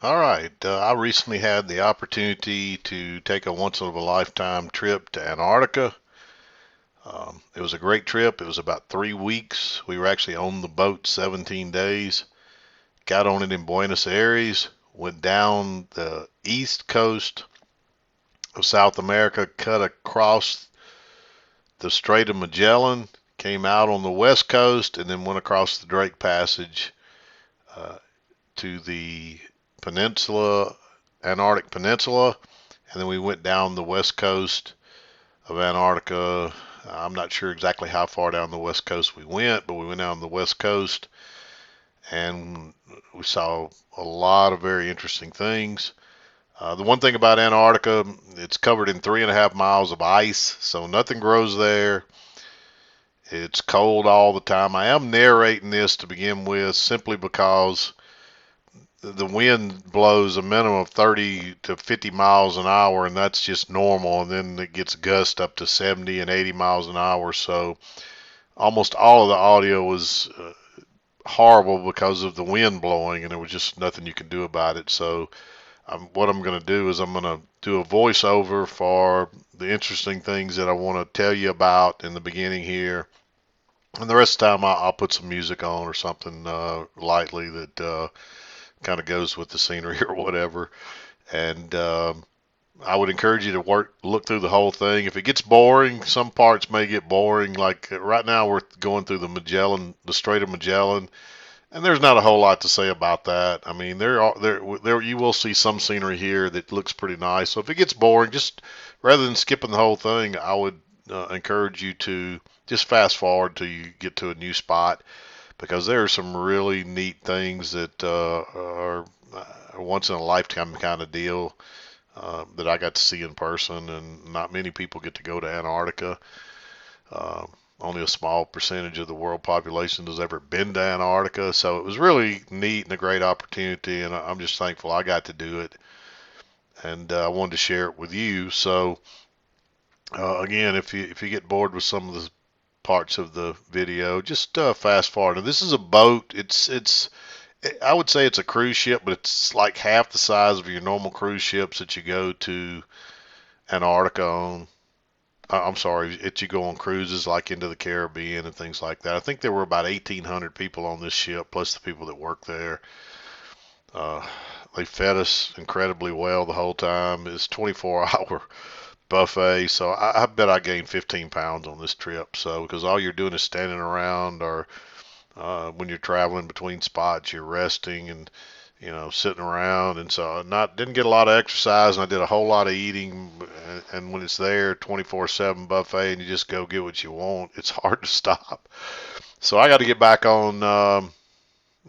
All right. I recently had the opportunity to take a once in a lifetime trip to Antarctica. It was a great trip. It was about 3 weeks. We were actually on the boat 17 days. Got on it in Buenos Aires, went down the east coast of South America, cut across the Strait of Magellan, came out on the west coast, and then went across the Drake Passage uh, to the peninsula, Antarctic Peninsula, and then we went down the west coast of Antarctica. I'm not sure exactly how far down the west coast we went, but we went down the west coast and we saw a lot of very interesting things. The one thing about Antarctica, it's covered in 3.5 miles of ice, so nothing grows there. It's cold all the time. I am narrating this to begin with simply because the wind blows a minimum of 30 to 50 miles an hour, and that's just normal. And then it gets gusts up to 70 and 80 miles an hour. So almost all of the audio was horrible because of the wind blowing, and there was just nothing you can do about it. So what I'm going to do is I'm going to do a voiceover for the interesting things that I want to tell you about in the beginning here. And the rest of the time, I'll put some music on or something lightly that kind of goes with the scenery or whatever. And I would encourage you to look through the whole thing. If it gets boring, some parts may get boring. Like right now, we're going through the Strait of Magellan, and there's not a whole lot to say about that. I mean, there you will see some scenery here that looks pretty nice. So if it gets boring, just rather than skipping the whole thing, I would encourage you to just fast forward till you get to a new spot because there are some really neat things that are a once in a lifetime kind of deal that I got to see in person, and not many people get to go to Antarctica. Uh, Only a small percentage of the world population has ever been to Antarctica, so it was really neat and a great opportunity, and I'm just thankful I got to do it, and I wanted to share it with you. So again, if you get bored with some of the parts of the video, just fast forward. And this is a boat. It's I would say it's a cruise ship, but it's like half the size of your normal cruise ships that you go to Antarctica on. I'm sorry, that you go on cruises like into the Caribbean and things like that. I think there were about 1,800 people on this ship, plus the people that work there. Uh, they fed us incredibly well the whole time. It's 24-hour buffet, so I bet I gained 15 pounds on this trip. So because all you're doing is standing around, or when you're traveling between spots, you're resting and sitting around, and so not didn't get a lot of exercise, and I did a whole lot of eating. And when it's there, 24/7 buffet, and you just go get what you want, it's hard to stop. So I got to get back on.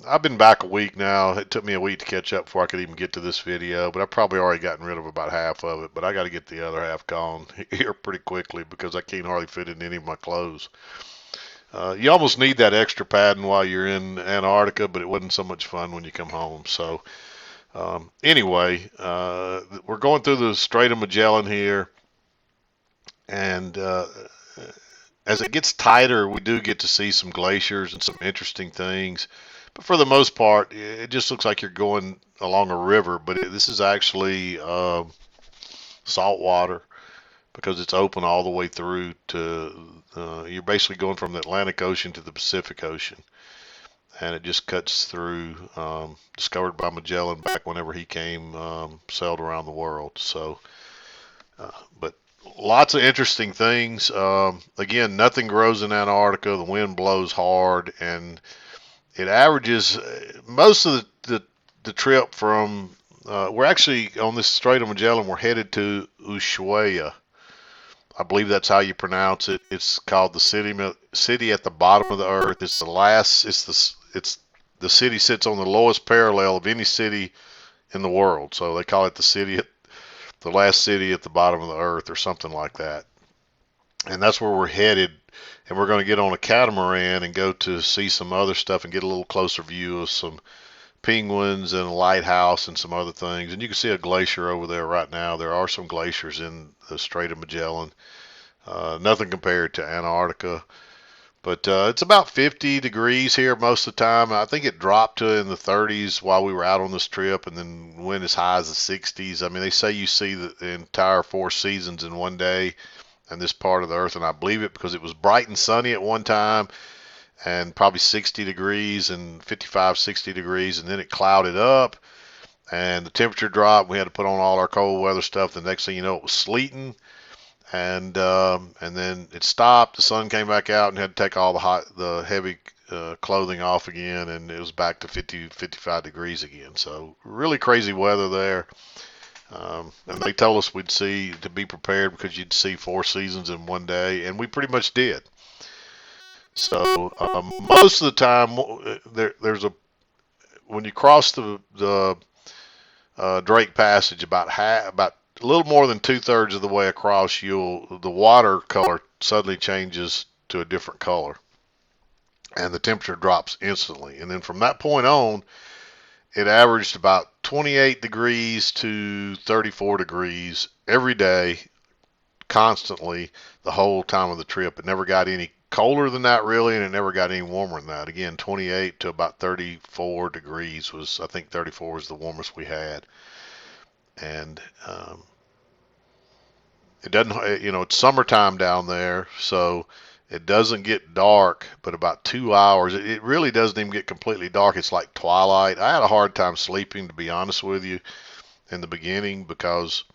I've been back a week now. It took me a week to catch up before I could even get to this video, but I've probably already gotten rid of about half of it. But I got to get the other half gone here pretty quickly because I can't hardly fit in any of my clothes. You almost need that extra padding while you're in Antarctica, but it wasn't so much fun when you come home. So anyway, we're going through the Strait of Magellan here, and as it gets tighter, we do get to see some glaciers and some interesting things. But for the most part, it just looks like you're going along a river, but this is actually salt water because it's open all the way through to. You're basically going from the Atlantic Ocean to the Pacific Ocean, and it just cuts through. Discovered by Magellan back whenever he came, sailed around the world. So, but lots of interesting things. Again, nothing grows in Antarctica. The wind blows hard, and it averages most of the trip from. We're actually on this Strait of Magellan. We're headed to Ushuaia. I believe that's how you pronounce it. It's called the city at the bottom of the earth. It's the last. It's the city sits on the lowest parallel of any city in the world. So they call it the last city at the bottom of the earth or something like that. And that's where we're headed. And we're going to get on a catamaran and go to see some other stuff and get a little closer view of some penguins and a lighthouse and some other things. And you can see a glacier over there right now. There are some glaciers in the Strait of Magellan. Nothing compared to Antarctica, But it's about 50 degrees here most of the time. I think it dropped to in the 30s while we were out on this trip, and then went as high as the 60s. I mean, they say you see the entire four seasons in one day in this part of the earth, and I believe it because it was bright and sunny at one time and probably 60 degrees and 55, 60 degrees, and then it clouded up and the temperature dropped. We had to put on all our cold weather stuff. The next thing you know, it was sleeting, and then it stopped. The sun came back out, and had to take all the heavy clothing off again, and it was back to 50, 55 degrees again. So really crazy weather there. And they told us we'd see to be prepared because you'd see four seasons in one day, and we pretty much did. So most of the time, there's a when you cross the Drake Passage, about a little more than 2/3 of the way across, the water color suddenly changes to a different color, and the temperature drops instantly. And then from that point on, it averaged about 28 degrees to 34 degrees every day, constantly, the whole time of the trip. It never got any colder than that really, and it never got any warmer than that. Again, 28 to about 34 degrees was, I think 34 was the warmest we had. And it doesn't, it's summertime down there, so it doesn't get dark, but about 2 hours. It really doesn't even get completely dark. It's like twilight. I had a hard time sleeping, to be honest with you, in the beginning because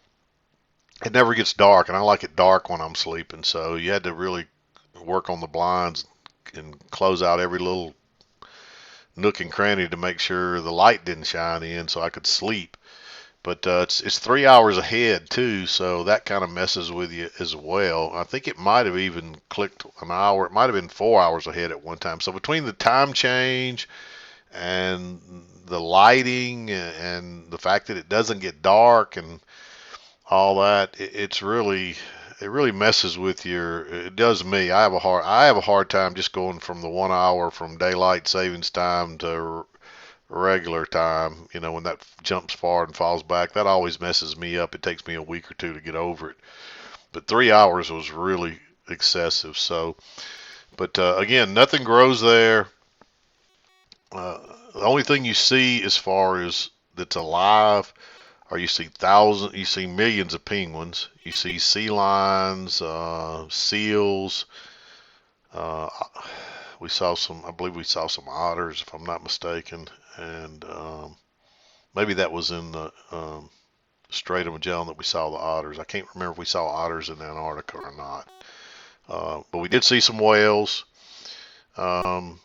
it never gets dark, and I like it dark when I'm sleeping. So you had to really work on the blinds and close out every little nook and cranny to make sure the light didn't shine in so I could sleep. But it's 3 hours ahead too, so that kind of messes with you as well. I think it might have even clicked an hour. It might have been 4 hours ahead at one time. So between the time change and the lighting and the fact that it doesn't get dark and all that, it really messes with it does me. I have a hard time just going from the 1 hour from daylight savings time to regular time. When that jumps forward and falls back, that always messes me up. It takes me a week or two to get over it. But 3 hours was really excessive. So, but again, nothing grows there. Uh, the only thing you see as far as that's alive, or you see millions of penguins, you see sea lions, seals. Uh, I believe we saw some otters, if I'm not mistaken, and maybe that was in the Strait of Magellan that we saw the otters. I can't remember if we saw otters in Antarctica or not, but we did see some whales. Um,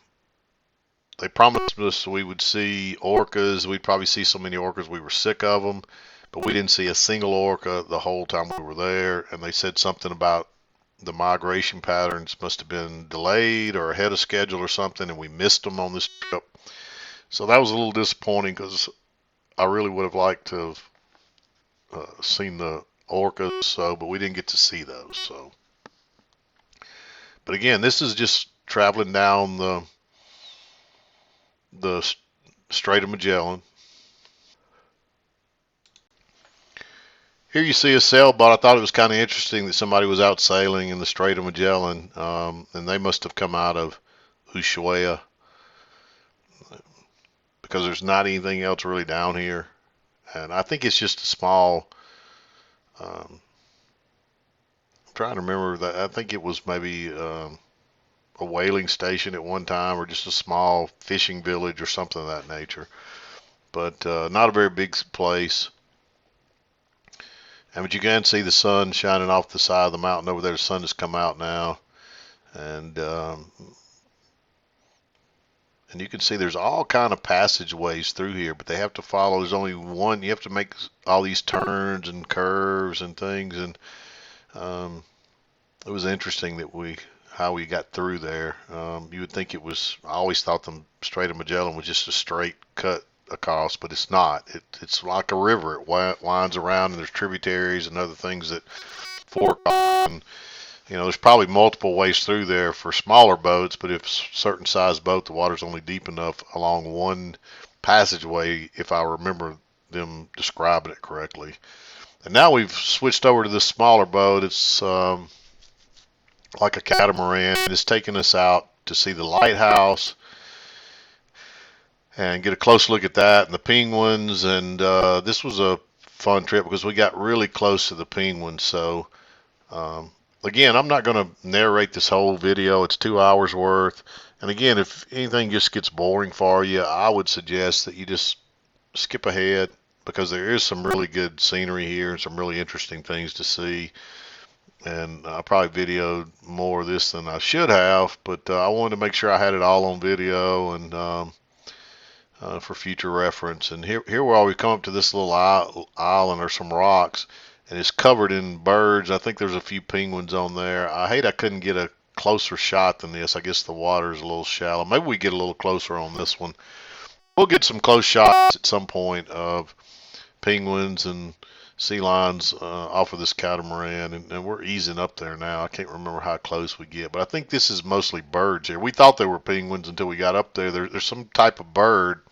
they promised us we would see orcas. We'd probably see so many orcas we were sick of them, but we didn't see a single orca the whole time we were there. And they said something about the migration patterns must have been delayed or ahead of schedule or something, and we missed them on this trip. So that was a little disappointing because I really would have liked to have seen the orcas, but we didn't get to see those. So, but again, this is just traveling down the Strait of Magellan. Here you see a sailboat. I thought it was kind of interesting that somebody was out sailing in the Strait of Magellan, and they must have come out of Ushuaia because there's not anything else really down here. And I think it's just a small, I'm trying to remember that. I think it was maybe a whaling station at one time, or just a small fishing village or something of that nature. But not a very big place. And but you can see the sun shining off the side of the mountain over there. The sun has come out now, and and you can see there's all kind of passageways through here, but they have to follow. There's only one. You have to make all these turns and curves and things, and um, it was interesting how we got through there. You would think it was. I always thought the Strait of Magellan was just a straight cut across, but it's not. It's like a river. It winds around, and there's tributaries and other things that fork off. And there's probably multiple ways through there for smaller boats, but if certain size boat, the water's only deep enough along one passageway, if I remember them describing it correctly. And now we've switched over to this smaller boat. It's like a catamaran. It's taking us out to see the lighthouse and get a close look at that and the penguins. And this was a fun trip because we got really close to the penguins. So um, again, I'm not going to narrate this whole video. It's 2 hours worth. And again, if anything just gets boring for you, I would suggest that you just skip ahead because there is some really good scenery here and some really interesting things to see. And I probably videoed more of this than I should have, but I wanted to make sure I had it all on video and for future reference. And here we come up to this little island or some rocks, and it's covered in birds. I think there's a few penguins on there. I hate I couldn't get a closer shot than this. I guess the water is a little shallow. Maybe we get a little closer on this one. We'll get some close shots at some point of penguins and sea lions off of this catamaran, and we're easing up there now. I can't remember how close we get, but I think this is mostly birds here. We thought they were penguins until we got up there. There's some type of bird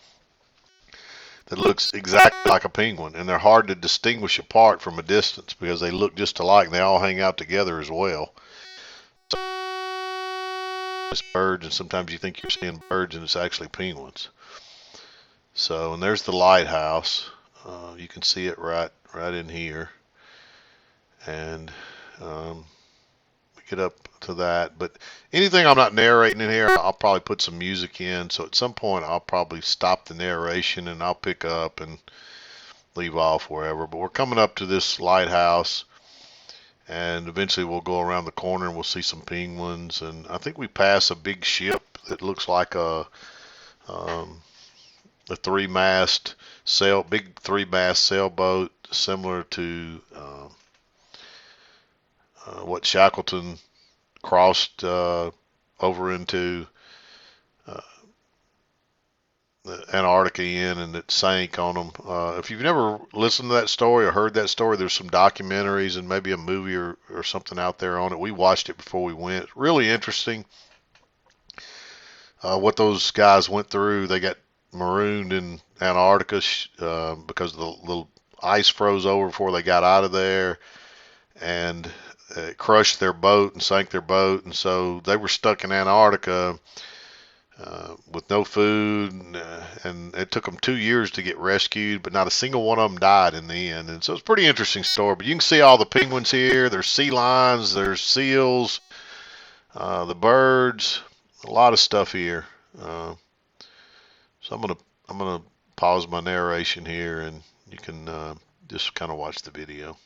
that looks exactly like a penguin, and they're hard to distinguish apart from a distance because they look just alike, and they all hang out together as well. So it's birds, and sometimes you think you're seeing birds, and it's actually penguins. So, and there's the lighthouse. You can see it right in here, and we get up to that. But anything I'm not narrating in here, I'll probably put some music in. So at some point, I'll probably stop the narration and I'll pick up and leave off wherever. But we're coming up to this lighthouse, and eventually we'll go around the corner and we'll see some penguins. And I think we pass a big ship that looks like a three-mast big three-mast sailboat, similar to what Shackleton crossed over into Antarctica in, and it sank on them. If you've never listened to that story or heard that story, there's some documentaries and maybe a movie or something out there on it. We watched it before we went. It's really interesting what those guys went through. They got marooned in Antarctica because the ice froze over before they got out of there, and it crushed their boat and sank their boat, and so they were stuck in Antarctica with no food, and it took them 2 years to get rescued, but not a single one of them died in the end. And so it's a pretty interesting story. But you can see all the penguins here. There's sea lions, there's seals, the birds, a lot of stuff here. So I'm gonna pause my narration here, and you can just kind of watch the video.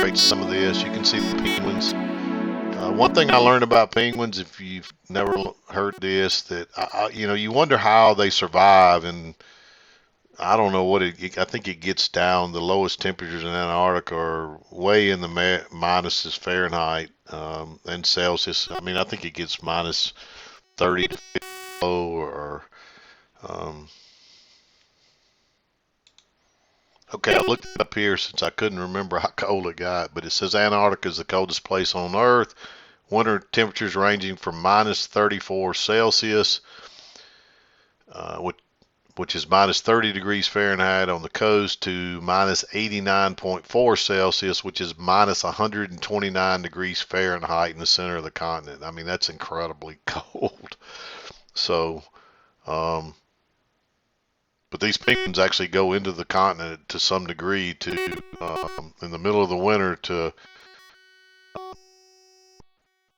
illustrate some of this. You can see the penguins. One thing I learned about penguins, if you've never heard this, that you wonder how they survive, and I don't know what I think it gets down. The lowest temperatures in Antarctica are way in the minuses Fahrenheit and Celsius. I mean, I think it gets minus 30 to 50 below, or um, okay, I looked it up here since I couldn't remember how cold it got, but it says Antarctica is the coldest place on Earth. Winter temperatures ranging from minus 34 Celsius, which is minus 30 degrees Fahrenheit on the coast, to minus 89.4 Celsius, which is minus 129 degrees Fahrenheit in the center of the continent. I mean, that's incredibly cold. So, but these penguins actually go into the continent to some degree in the middle of the winter to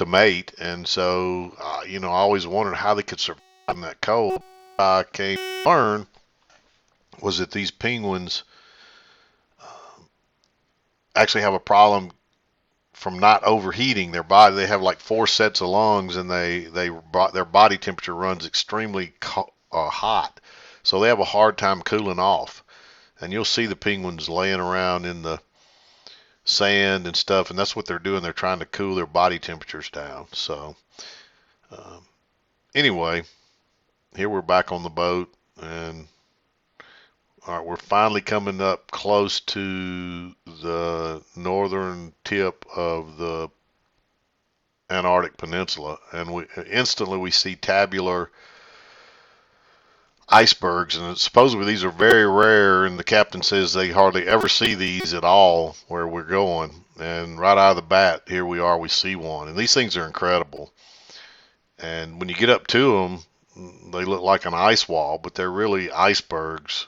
mate. And so, I always wondered how they could survive in that cold. I came to learn was that these penguins actually have a problem from not overheating their body. They have like 4 sets of lungs, and their body temperature runs extremely hot, so they have a hard time cooling off. And you'll see the penguins laying around in the sand and stuff, and that's what they're doing. They're trying to cool their body temperatures down. So anyway, here we're back on the boat, and all right, we're finally coming up close to the northern tip of the Antarctic Peninsula, and instantly we see tabular icebergs, and supposedly these are very rare, and the captain says they hardly ever see these at all where we're going. And right out of the bat, here we are, we see one, and these things are incredible. And when you get up to them, they look like an ice wall, but they're really icebergs.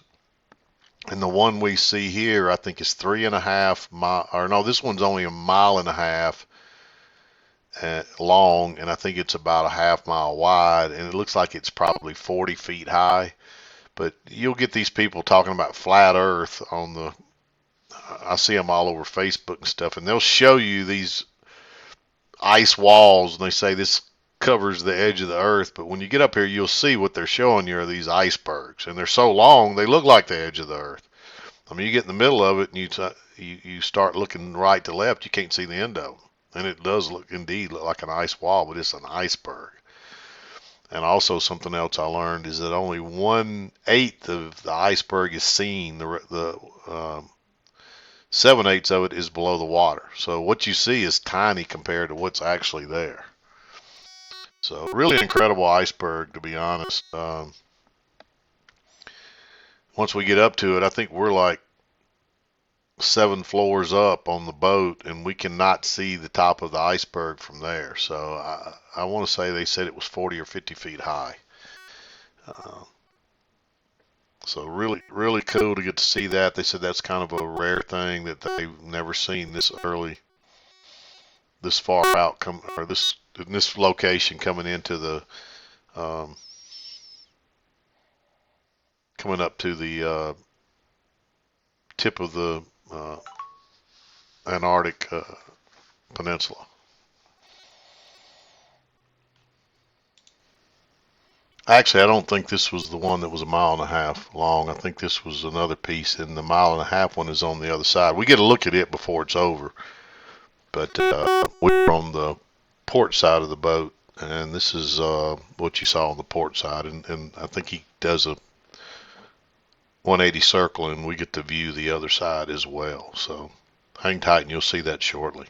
And the one we see here, I think, is 3.5 miles, or no, this one's only 1.5 miles long, and I think it's about a half mile wide, and it looks like it's probably 40 feet high. But you'll get these people talking about flat Earth I see them all over Facebook and stuff, and they'll show you these ice walls, and they say this covers the edge of the Earth, but when you get up here, you'll see what they're showing you are these icebergs, and they're so long they look like the edge of the Earth. I mean, you get in the middle of it, and you start looking right to left, you can't see the end of them, and it does indeed look like an ice wall, but it's an iceberg. And also something else I learned is that only 1/8 of the iceberg is seen. The 7/8 of it is below the water. So what you see is tiny compared to what's actually there. So really incredible iceberg, to be honest. Once we get up to it, I think we're like 7 floors up on the boat, and we cannot see the top of the iceberg from there. So I want to say they said it was 40 or 50 feet high. So really, really cool to get to see that. They said that's kind of a rare thing that they've never seen this early, this far out, in this location coming into the coming up to the tip of the Antarctic Peninsula. Actually, I don't think this was the one that was 1.5 miles long. I think this was another piece, and the 1.5 mile one is on the other side. We get a look at it before it's over, but we're on the port side of the boat, and this is what you saw on the port side, and I think he does a 180 circle, and we get to view the other side as well. So hang tight, and you'll see that shortly.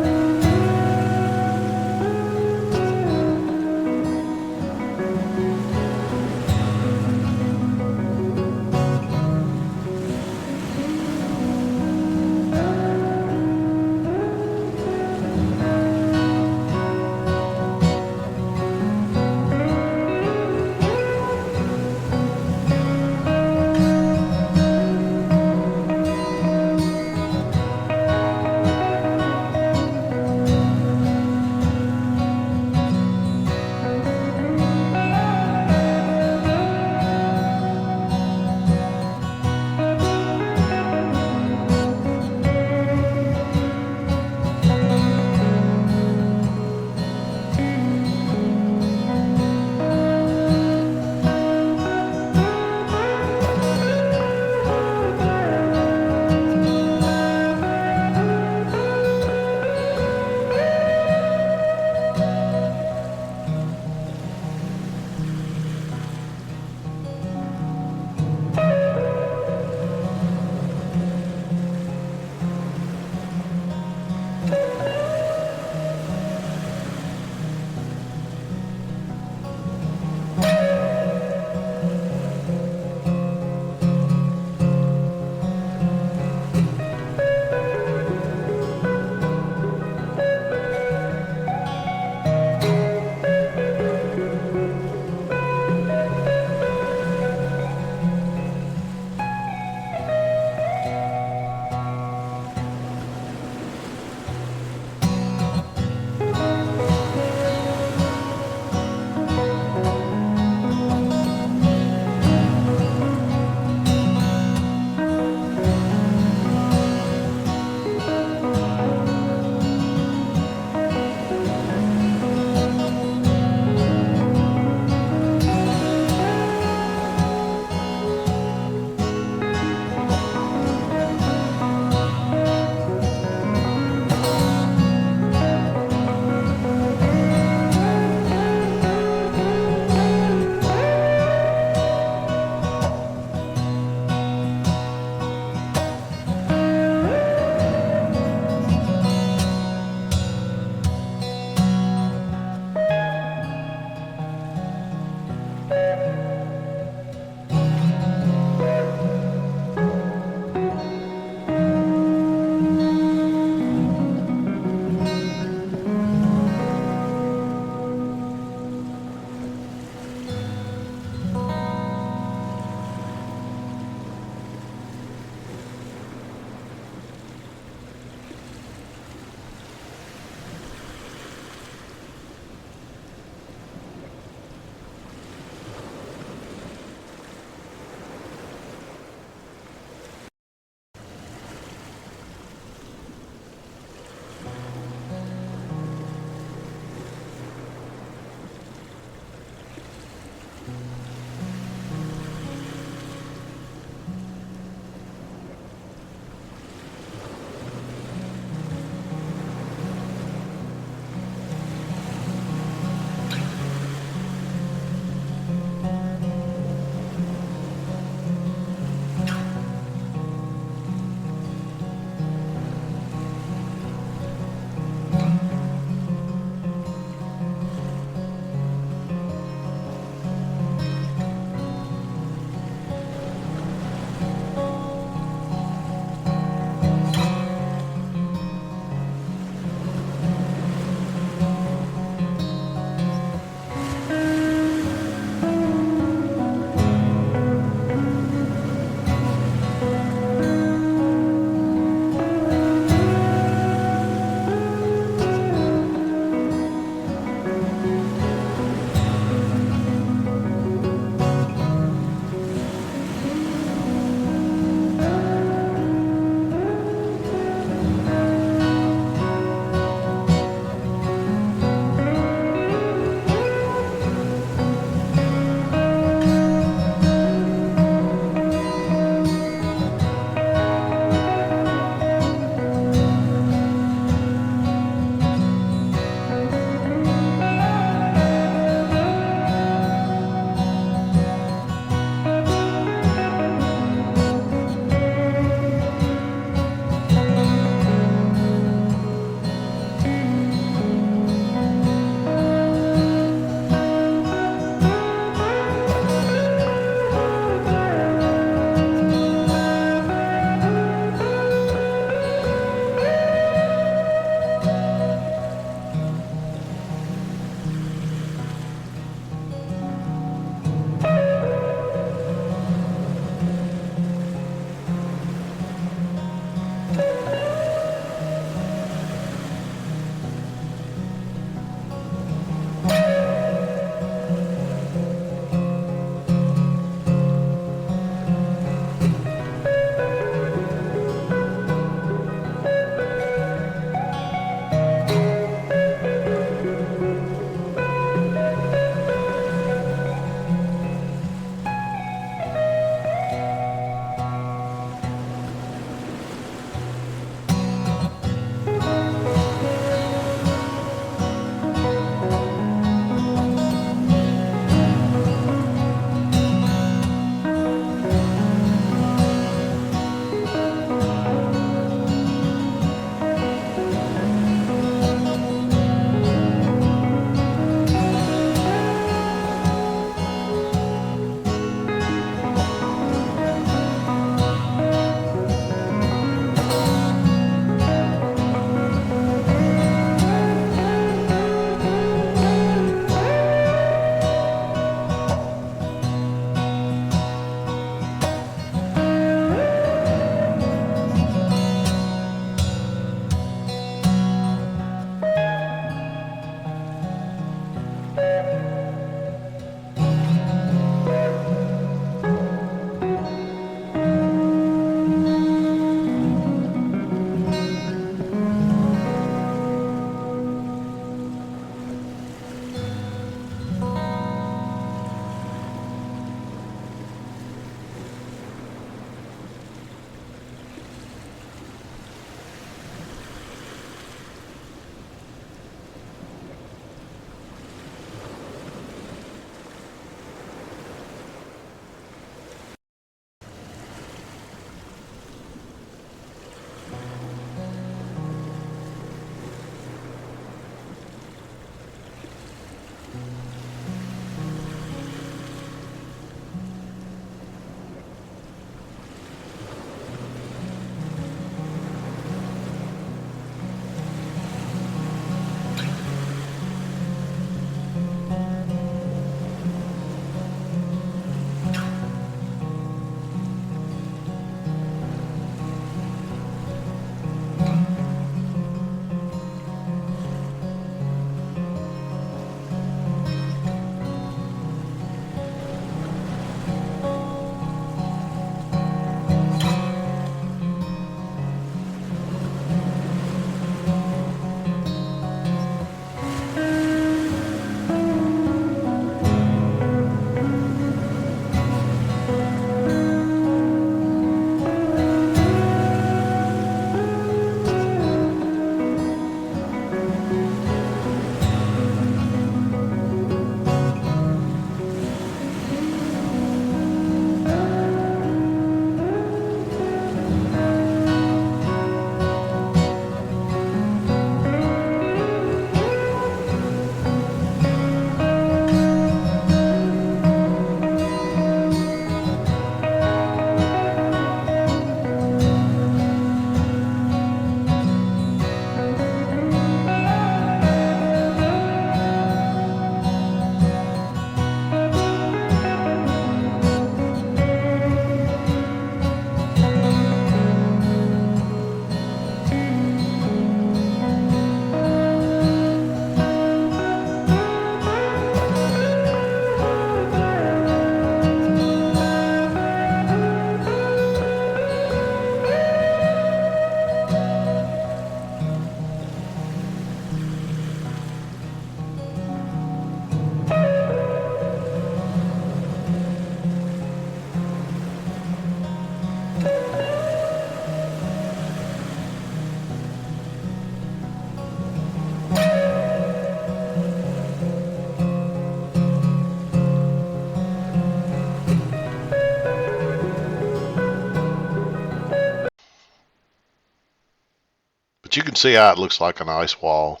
But you can see how it looks like an ice wall.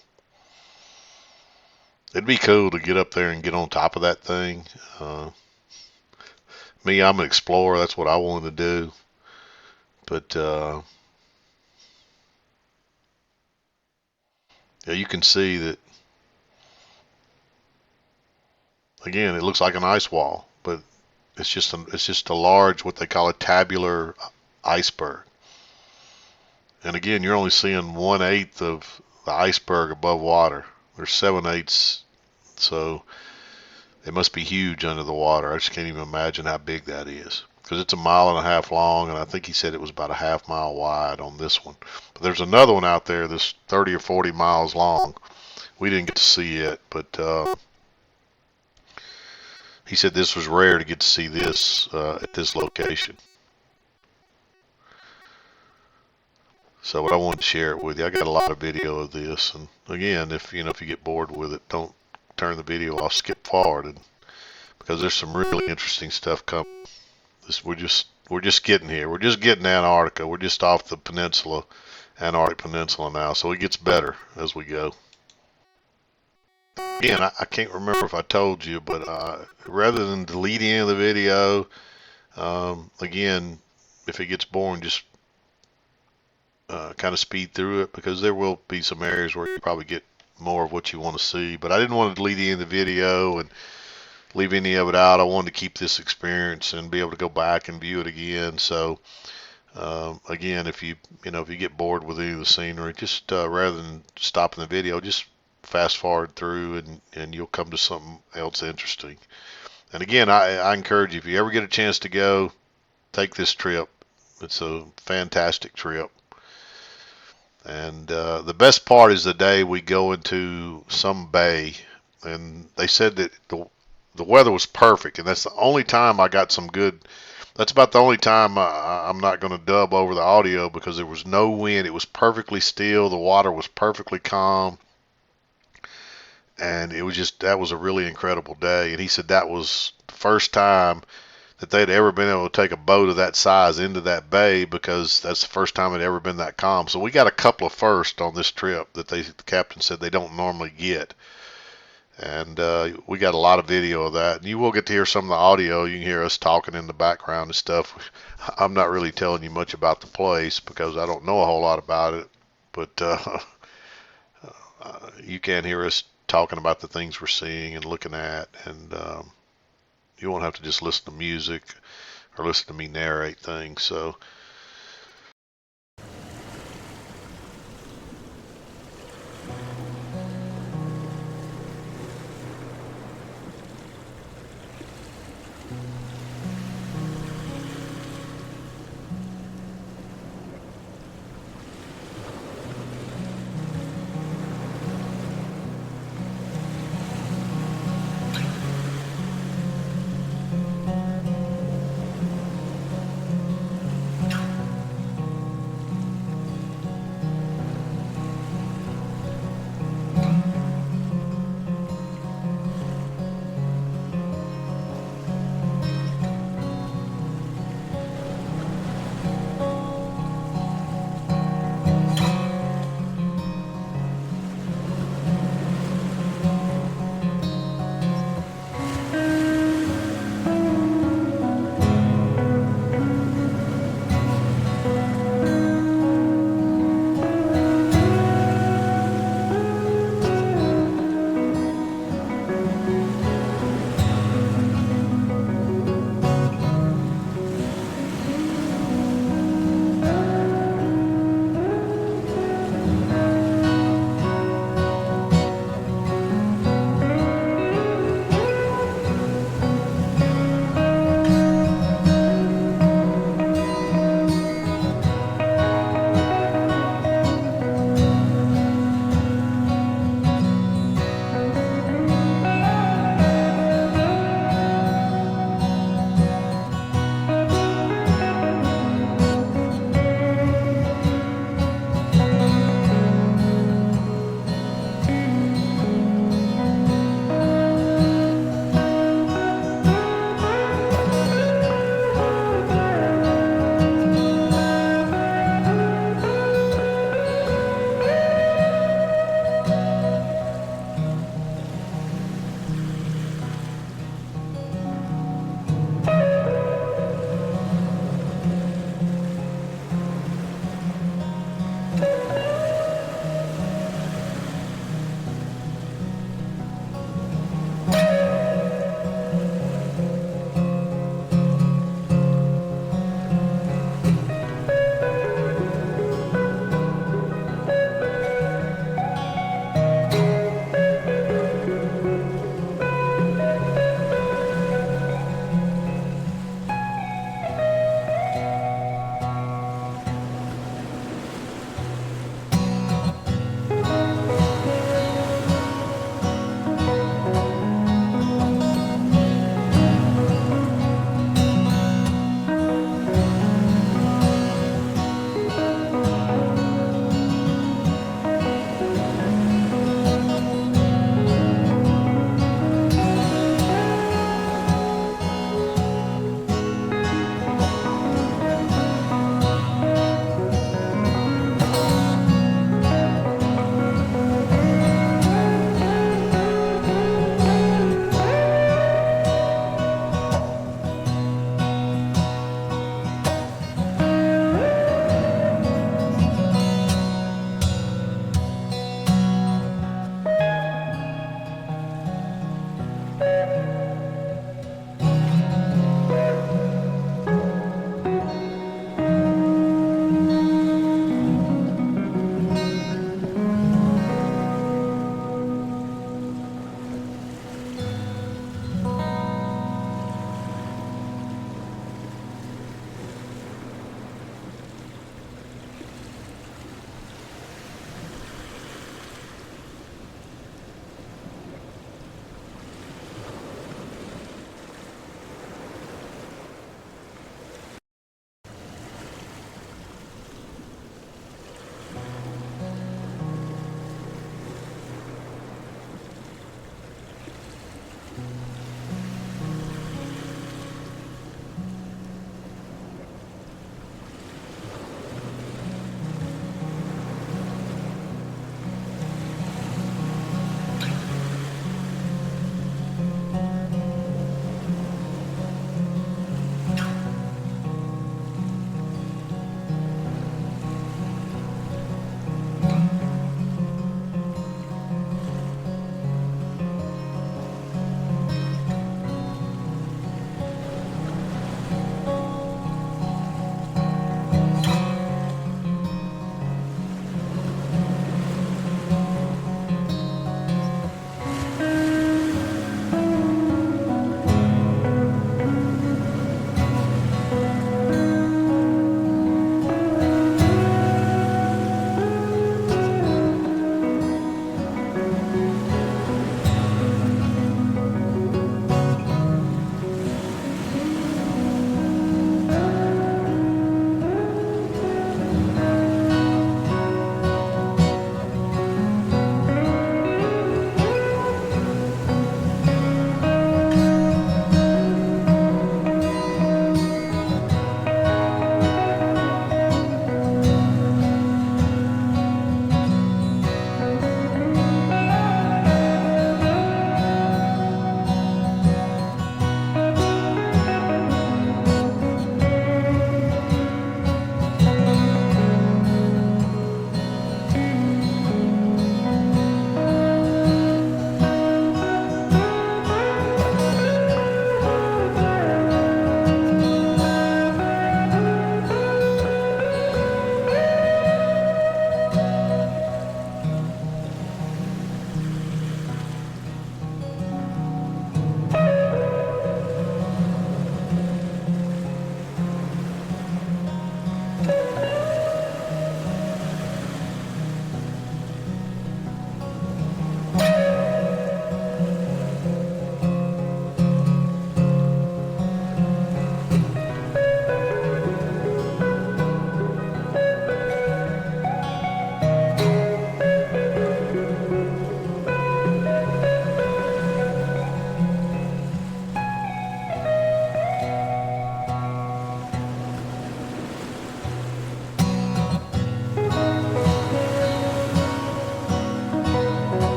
It'd be cool to get up there and get on top of that thing. Me, I'm an explorer. That's what I wanted to do. But yeah, you can see that again. It looks like an ice wall, but it's just a large, what they call a tabular iceberg. And again, you're only seeing 1/8 of the iceberg above water. There's 7/8, so it must be huge under the water. I just can't even imagine how big that is. Because it's a mile and a half long, and I think he said it was about a half mile wide on this one. But there's another one out there that's 30 or 40 miles long. We didn't get to see it, but he said this was rare to get to see this at this location. So what I wanted to share it with you. I got a lot of video of this, and again, if you get bored with it, don't turn the video off. Skip forward, because there's some really interesting stuff coming. We're just getting here. We're just getting to Antarctica. We're just off the peninsula, Antarctic Peninsula now, so it gets better as we go. Again, I can't remember if I told you, but rather than deleting any of the video, again, if it gets boring, just kind of speed through it, because there will be some areas where you probably get more of what you want to see. But I didn't want to delete any of the video and leave any of it out. I wanted to keep this experience and be able to go back and view it again. So again, if you get bored with any of the scenery, just rather than stopping the video, just fast forward through, and you'll come to something else interesting. And again, I encourage you, if you ever get a chance to go, take this trip. It's a fantastic trip. And the best part is the day we go into some bay, and they said that the weather was perfect, and that's the only time I got some good. That's about the only time I'm not going to dub over the audio, because there was no wind. It was perfectly still. The water was perfectly calm, and that was a really incredible day. And he said that was the first time that they'd ever been able to take a boat of that size into that bay, because that's the first time it ever been that calm. So we got a couple of firsts on this trip that the captain said they don't normally get. And we got a lot of video of that. And you will get to hear some of the audio. You can hear us talking in the background and stuff. I'm not really telling you much about the place because I don't know a whole lot about it. But you can hear us talking about the things we're seeing and looking at. And you won't have to just listen to music or listen to me narrate things. So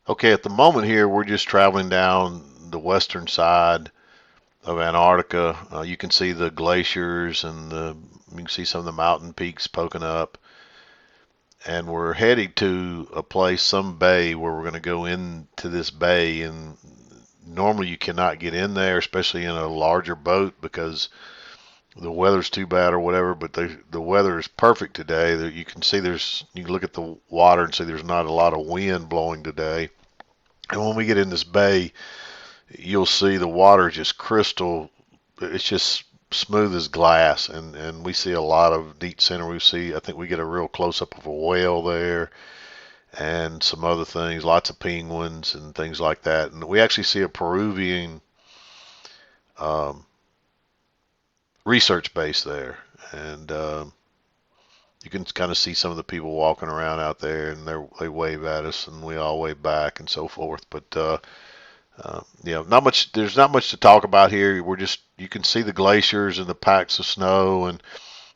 Okay, at the moment here, we're just traveling down the western side of Antarctica. You can see the glaciers and you can see some of the mountain peaks poking up. And we're heading to a place, some bay, where we're going to go into this bay. And normally you cannot get in there, especially in a larger boat, because the weather's too bad or whatever. But the weather is perfect today. You can see you can look at the water and see there's not a lot of wind blowing today. And when we get in this bay, you'll see the water just crystal. It's just smooth as glass, and we see a lot of neat scenery. I think we get a real close up of a whale there, and some other things, lots of penguins and things like that. And we actually see a Peruvian um, research base there, and you can kind of see some of the people walking around out there, and they wave at us, and we all wave back, and so forth. But not much. There's not much to talk about here. You can see the glaciers and the packs of snow. And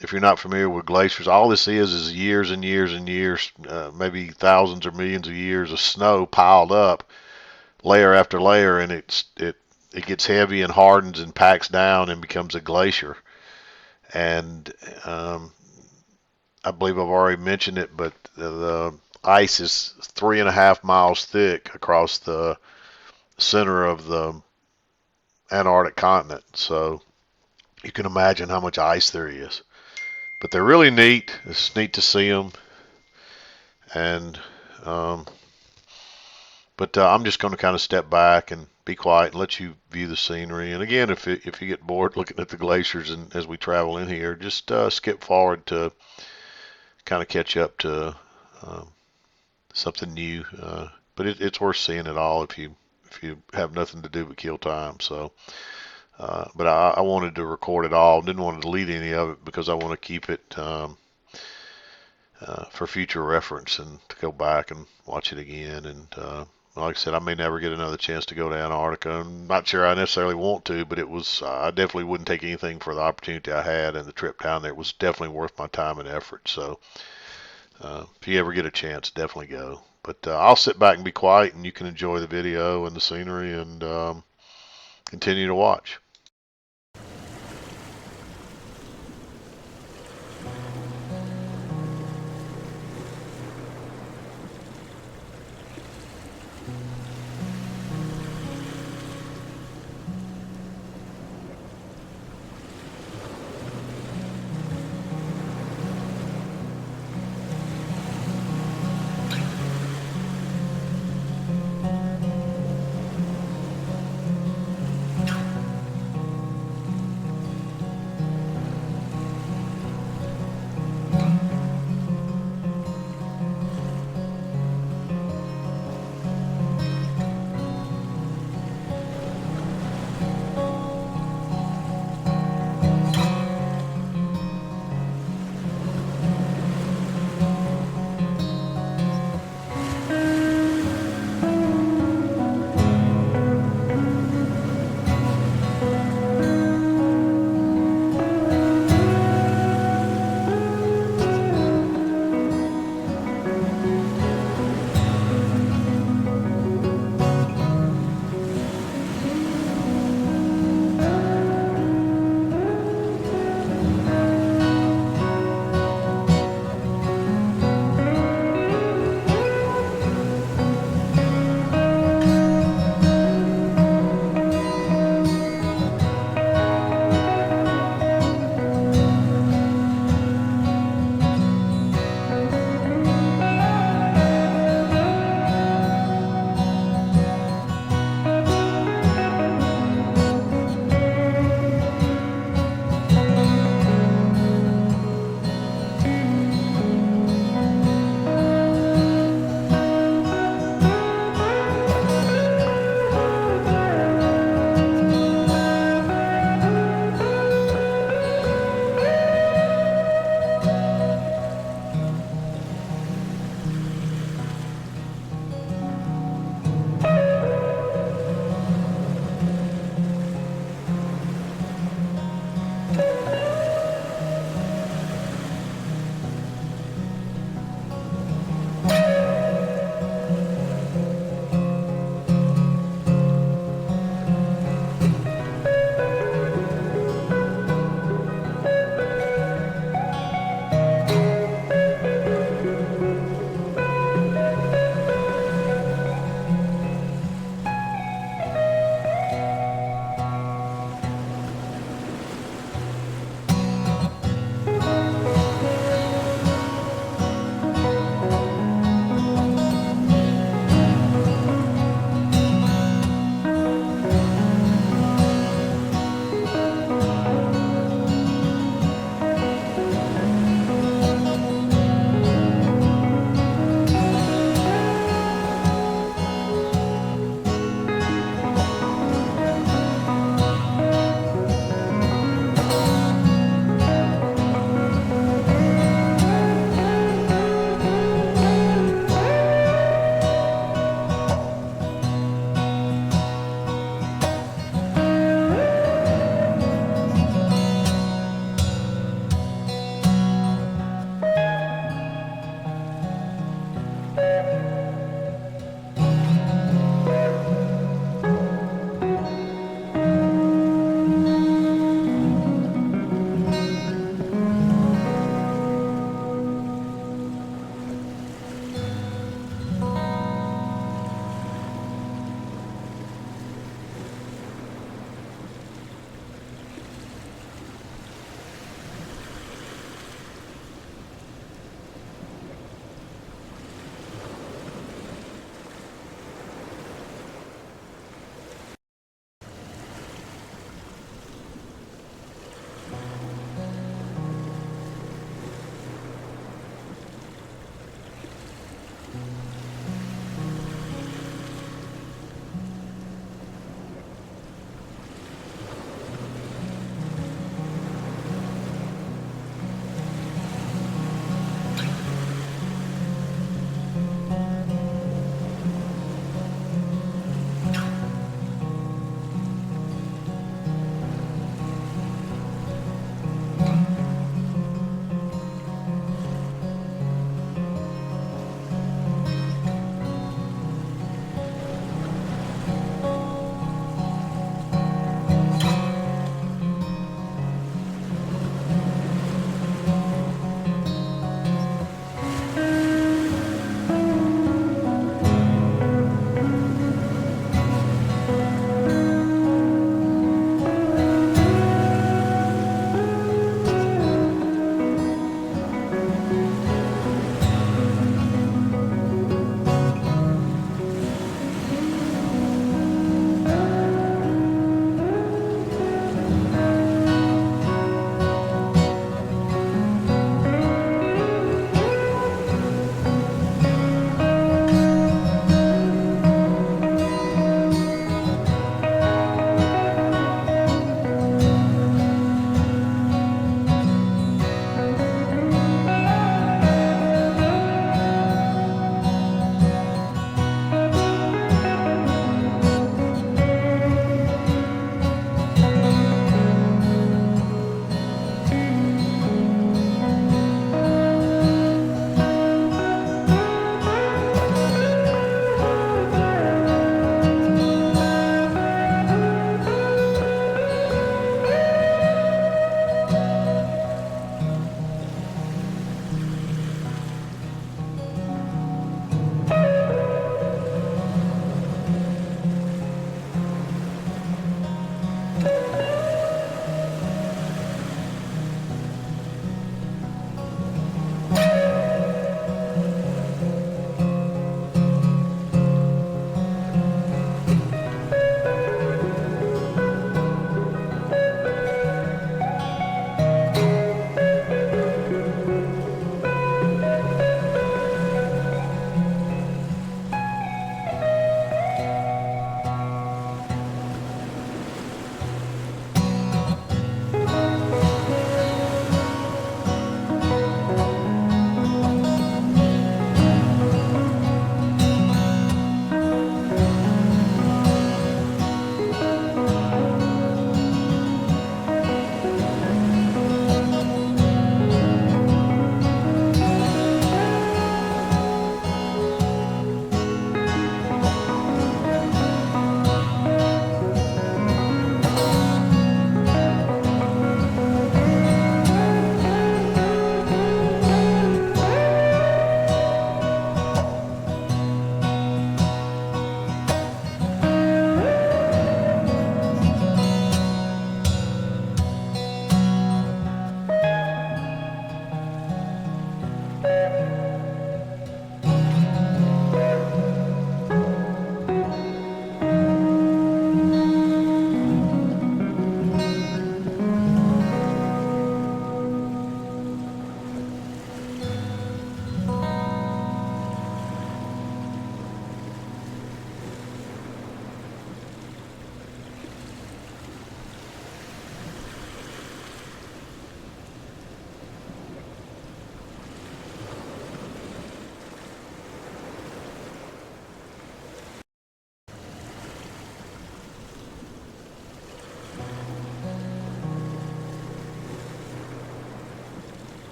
if you're not familiar with glaciers, all this is years and years and years, maybe thousands or millions of years of snow piled up, layer after layer, and it gets heavy and hardens and packs down and becomes a glacier. And I believe I've already mentioned it, but the ice is 3.5 miles thick across the center of the Antarctic continent. So you can imagine how much ice there is. But they're really neat. It's neat to see them. And um, but I'm just going to kind of step back and be quiet and let you view the scenery. And again, if you get bored looking at the glaciers and as we travel in here, just skip forward to kind of catch up to um, something new. But it's worth seeing it all if you have nothing to do but kill time. So. But I wanted to record it all. Didn't want to delete any of it because I want to keep it for future reference and to go back and watch it again. And like I said, I may never get another chance to go to Antarctica. I'm not sure I necessarily want to, but I definitely wouldn't take anything for the opportunity I had, and the trip down there was definitely worth my time and effort. So if you ever get a chance, definitely go. But I'll sit back and be quiet, and you can enjoy the video and the scenery and continue to watch.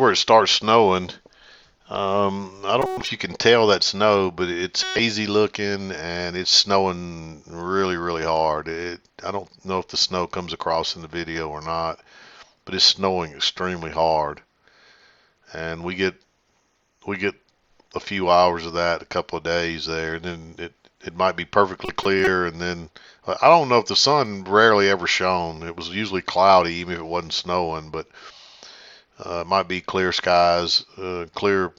where it starts snowing. I don't know if you can tell that snow, but it's hazy looking and it's snowing really, really hard. I don't know if the snow comes across in the video or not, but it's snowing extremely hard. And we get a few hours of that, a couple of days there, and then it might be perfectly clear, and then I don't know if the sun rarely ever shone. It was usually cloudy, even if it wasn't snowing, but it might be clear skies, clear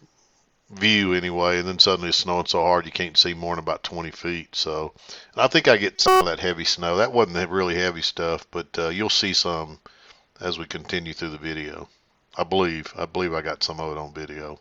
view anyway, and then suddenly it's snowing so hard you can't see more than about 20 feet. So, and I think I get some of that heavy snow. That wasn't that really heavy stuff, but you'll see some as we continue through the video. I believe I got some of it on video.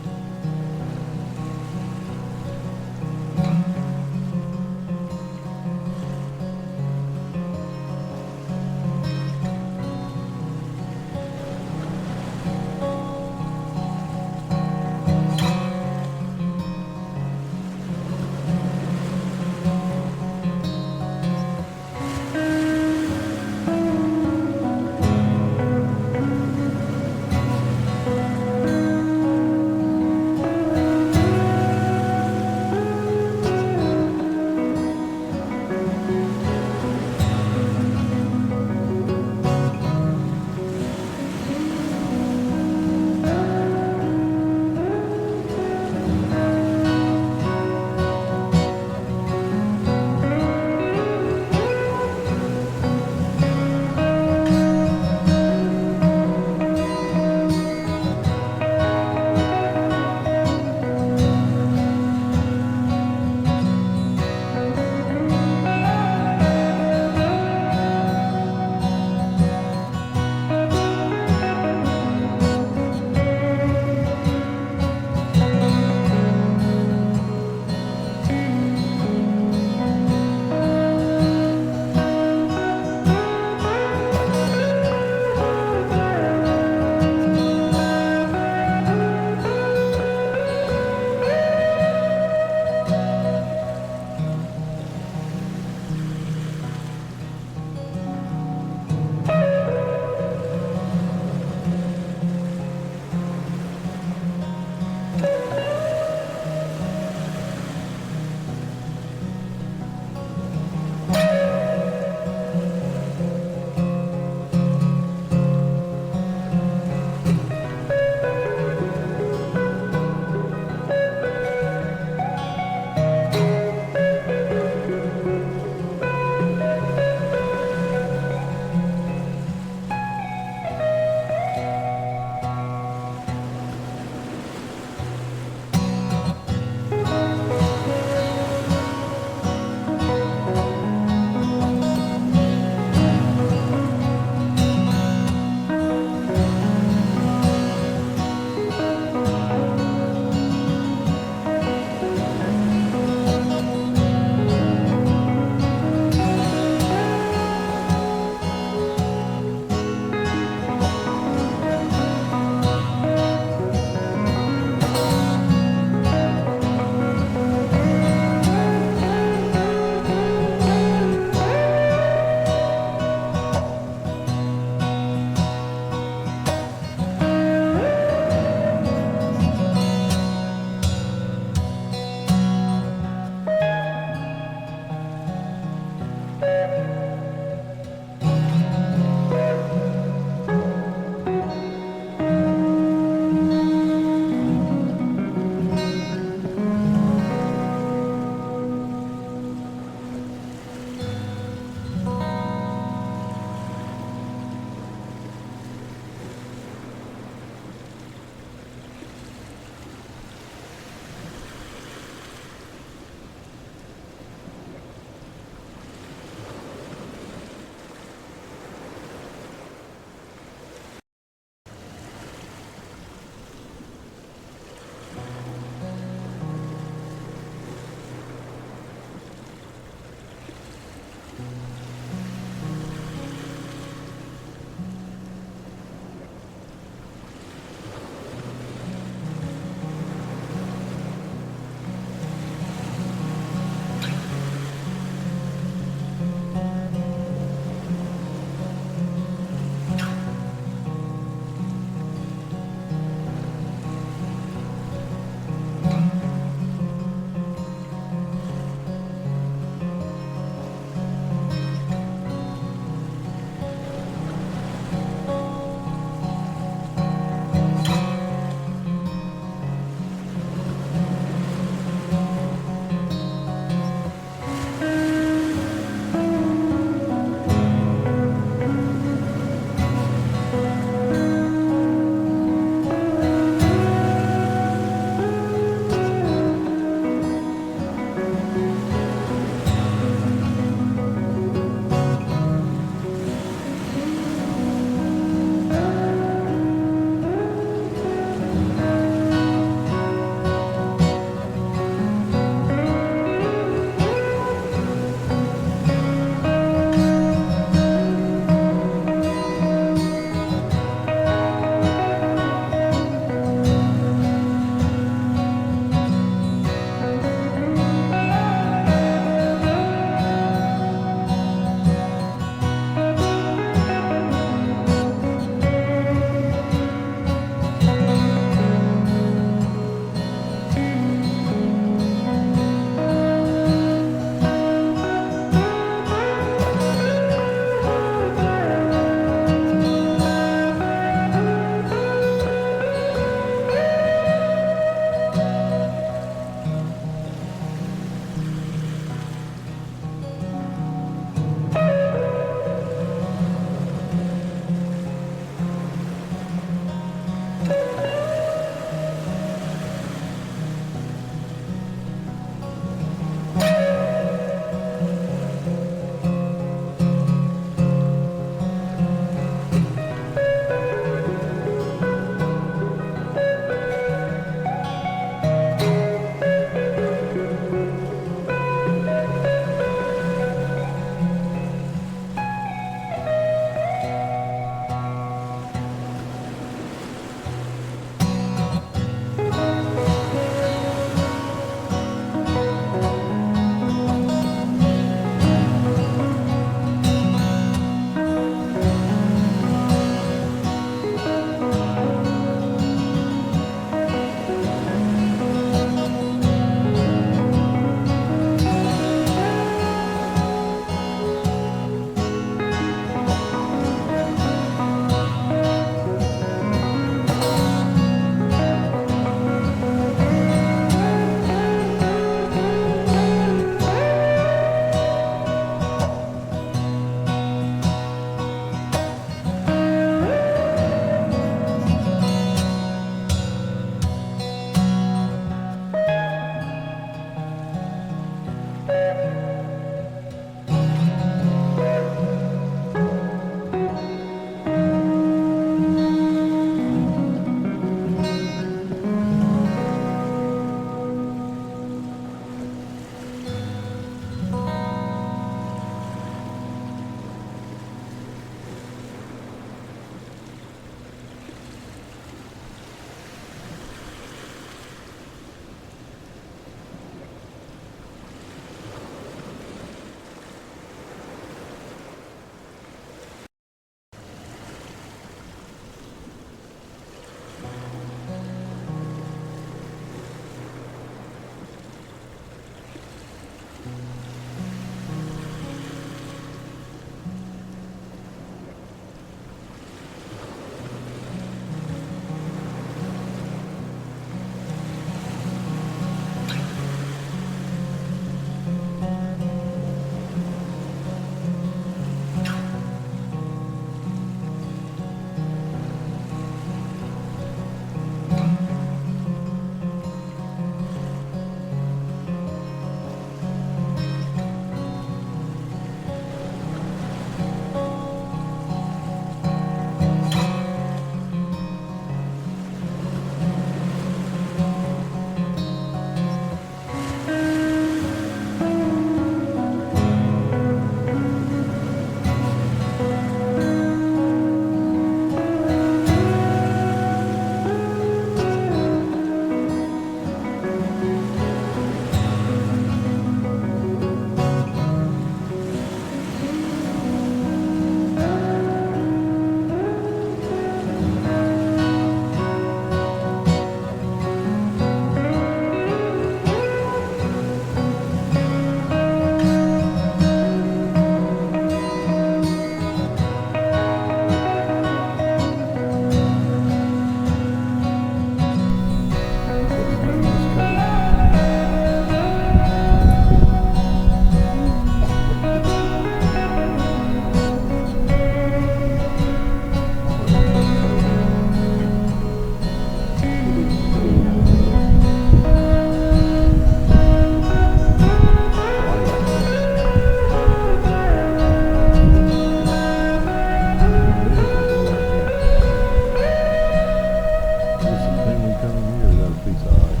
piece of ice.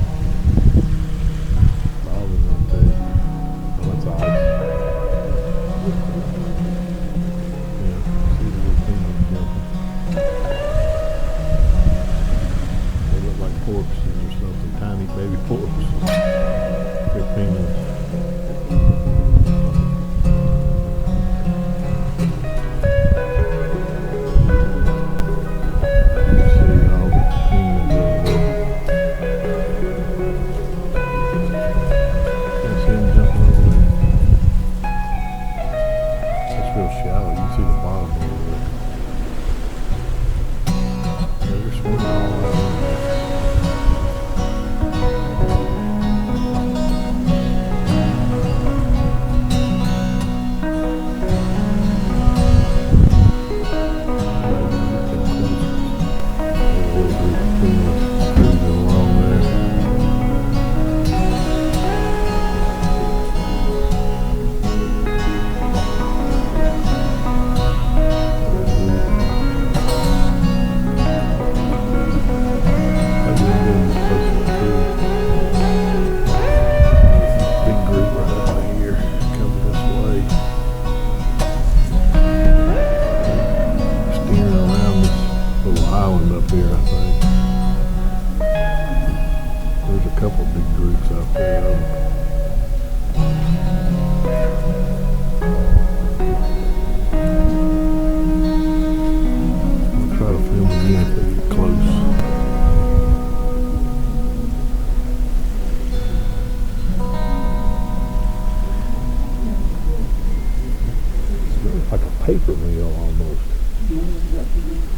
Bobbing right there. Oh, that's ice. Yeah, see the little penguins jumping. They look like porpoises or something, tiny baby porpoises. They're penguins. Real shallow. You can see the bottom over there. They're swimming all around there. Couple big groups out there. I'll try to film again if they get close. It smells like a paper mill almost.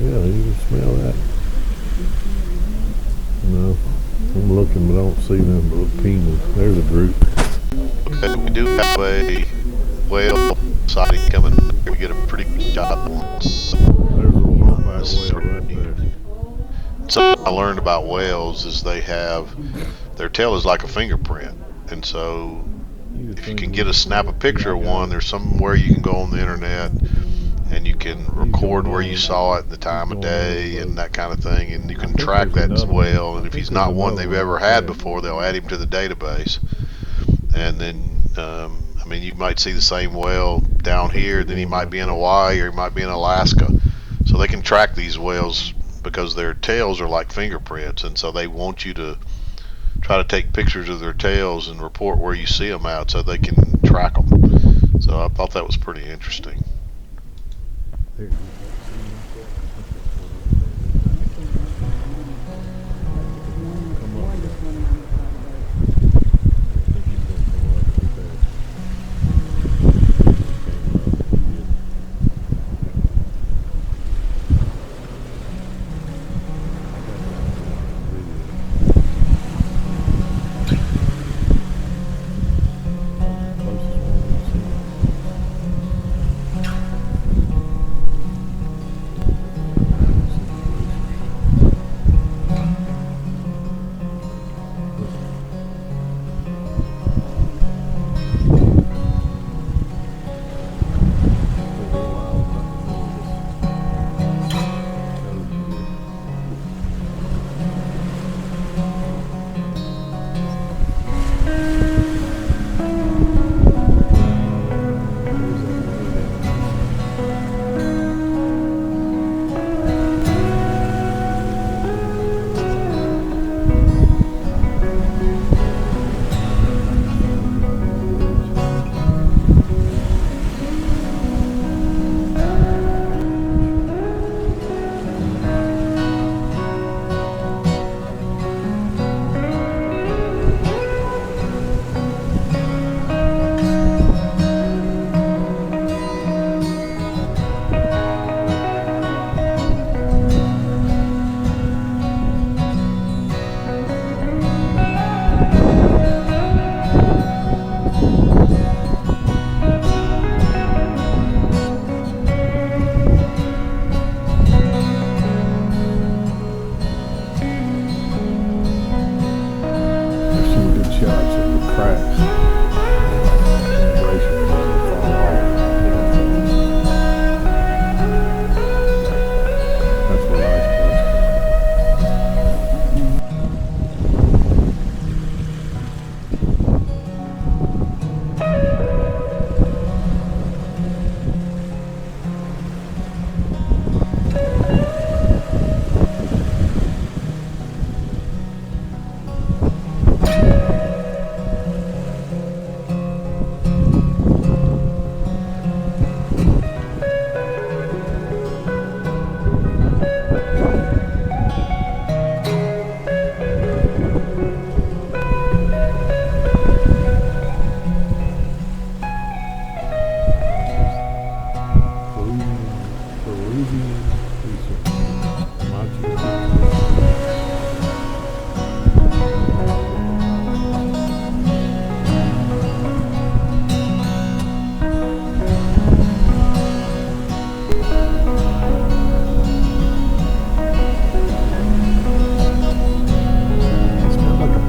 Yeah, you can smell that. No. I'm looking, but I don't see them little penguins. There's a group. We do have a whale sighting coming. We get a pretty good shot. There's a little humpback whale right there. Something I learned about whales is they have, their tail is like a fingerprint. And so if you can get a snap a picture of one, there's somewhere you can go on the internet and you can record where you saw it, the time of day, and that kind of thing, and you can track that whale. And if he's not one they've ever had before, they'll add him to the database. And then, I mean, you might see the same whale down here, then he might be in Hawaii or he might be in Alaska. So they can track these whales because their tails are like fingerprints, and so they want you to try to take pictures of their tails and report where you see them out so they can track them. So I thought that was pretty interesting. There.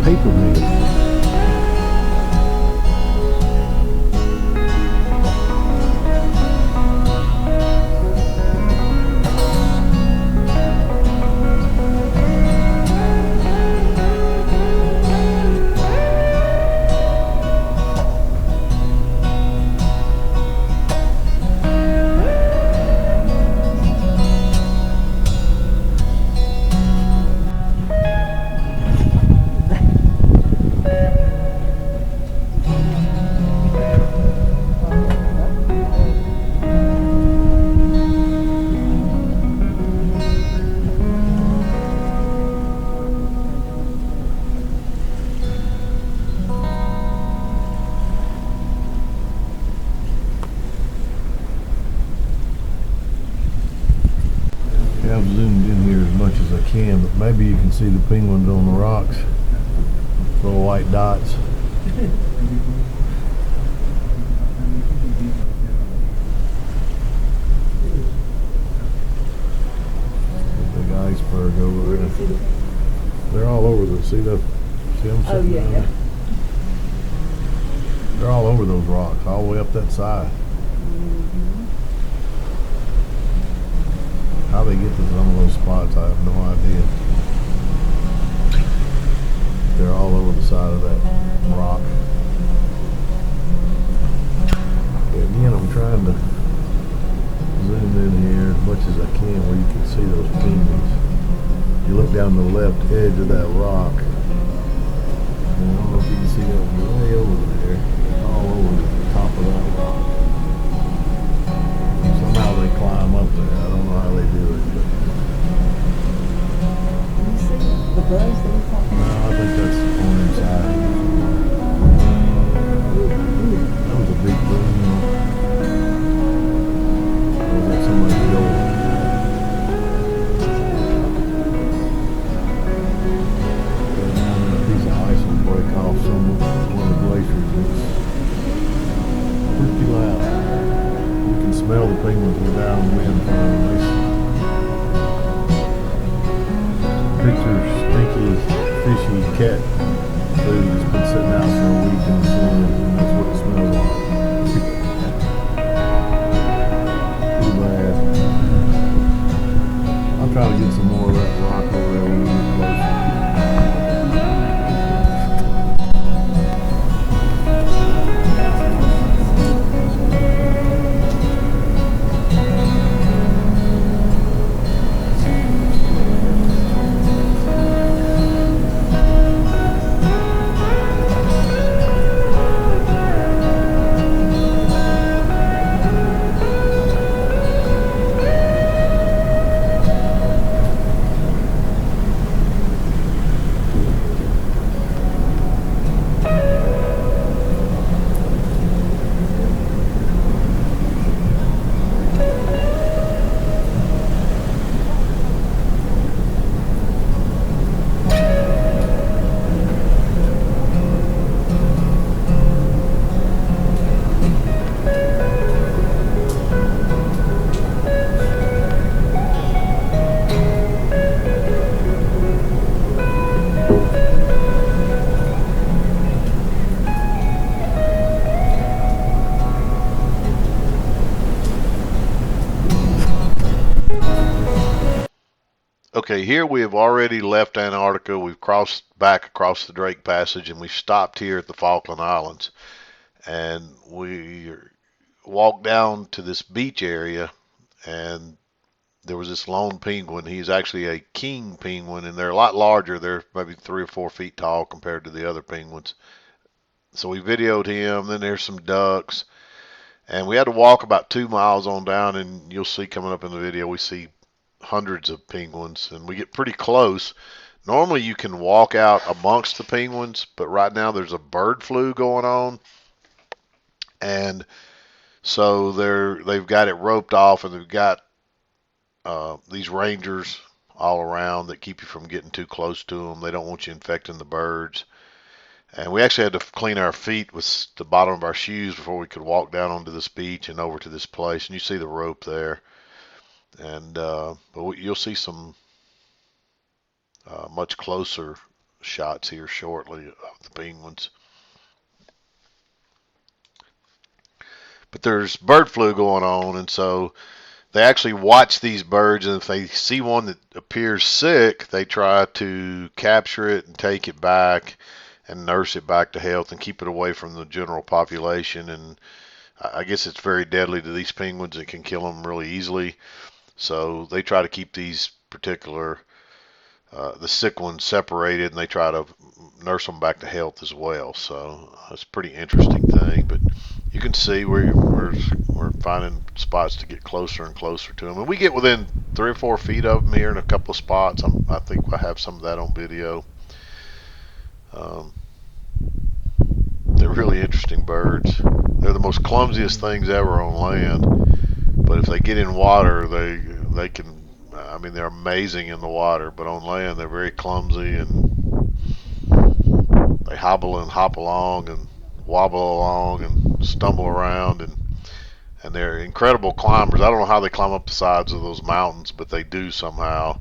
paper mill. I've zoomed in here as much as I can, but maybe you can see the penguins on the rocks. Little white dots. Big iceberg over there. They're all over the, see them Oh, sitting yeah, down yeah. there? They're all over those rocks, all the way up that side. How they get to some of those spots, I have no idea. They're all over the side of that rock. Again, I'm trying to zoom in here as much as I can where you can see those penguins. You look down the left edge of that rock, and I don't know if you can see that way over there, all over the top of that rock. Somehow they climb up there. I don't know how they do it, but You see the buzz that he's talking no, about? I think that's on inside. That was a big boom. Or was that somebody's door? Down there, a piece of ice will break off one of the glaciers. It's pretty loud. You can smell the penguins go downwind from them. Picture stinky, fishy cat food that's been sitting out for a week in the sun, and that's what it smells like. Too bad. I'll try to get some more of that rock over there when we get closer. Okay, here we have already left Antarctica. We've crossed back across the Drake Passage and we've stopped here at the Falkland Islands. And we walked down to this beach area and there was this lone penguin. He's actually a king penguin and they're a lot larger. They're maybe 3 or 4 feet tall compared to the other penguins. So we videoed him. Then there's some ducks. And we had to walk about 2 miles on down, and you'll see coming up in the video, we see hundreds of penguins, and we get pretty close. Normally you can walk out amongst the penguins, but right now there's a bird flu going on, and so they've got it roped off, and they've got these rangers all around that keep you from getting too close to them. They don't want you infecting the birds. And we actually had to clean our feet with the bottom of our shoes before we could walk down onto this beach and over to this place. And you see the rope there. And but you'll see some much closer shots here shortly of the penguins. But there's bird flu going on, and so they actually watch these birds, and if they see one that appears sick, they try to capture it and take it back and nurse it back to health and keep it away from the general population. And I guess it's very deadly to these penguins. It can kill them really easily. So they try to keep these particular the sick ones separated, and they try to nurse them back to health as well. So it's a pretty interesting thing. But you can see we're finding spots to get closer and closer to them, and we get within 3 or 4 feet of them here in a couple of spots. I think I have some of that on video. Um, they're really interesting birds. They're the most clumsiest things ever on land, but if they get in water, they can. I mean, they're amazing in the water, but on land they're very clumsy, and they hobble and hop along and wobble along and stumble around, and they're incredible climbers. I don't know how they climb up the sides of those mountains, but they do somehow.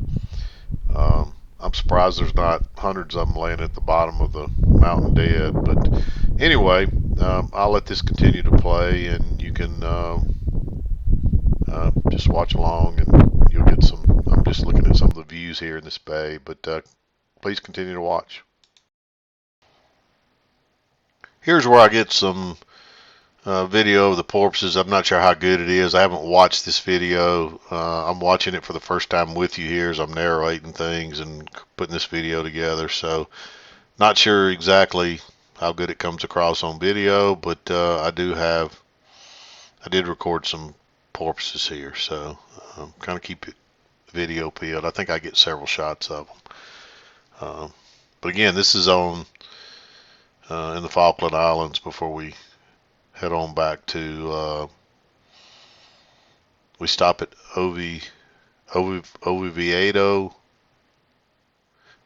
I'm surprised there's not hundreds of them laying at the bottom of the mountain dead. But anyway, I'll let this continue to play, and you can just watch along, and you'll get some. I'm just looking at some of the views here in this bay, but please continue to watch. Here's where I get some video of the porpoises. I'm not sure how good it is. I haven't watched this video. I'm watching it for the first time with you here as I'm narrating things and putting this video together. So not sure exactly how good it comes across on video, but I did record some porpoises here. So kind of keep it video peeled. I think I get several shots of them. But again, this is on in the Falkland Islands before we head on back to we stop at Oviedo,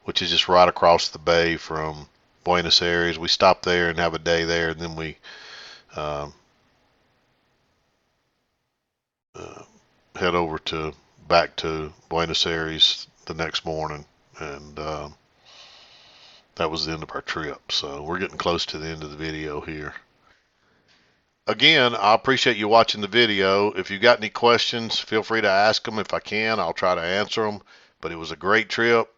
which is just right across the bay from Buenos Aires. We stop there and have a day there, and then we uh, uh, head over to back to Buenos Aires the next morning, and that was the end of our trip. So we're getting close to the end of the video here. Again, I appreciate you watching the video. If you got any questions, feel free to ask them. If I can, I'll try to answer them. But it was a great trip.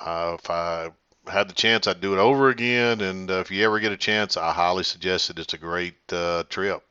If I had the chance, I'd do it over again. And if you ever get a chance, I highly suggest it. It's a great trip.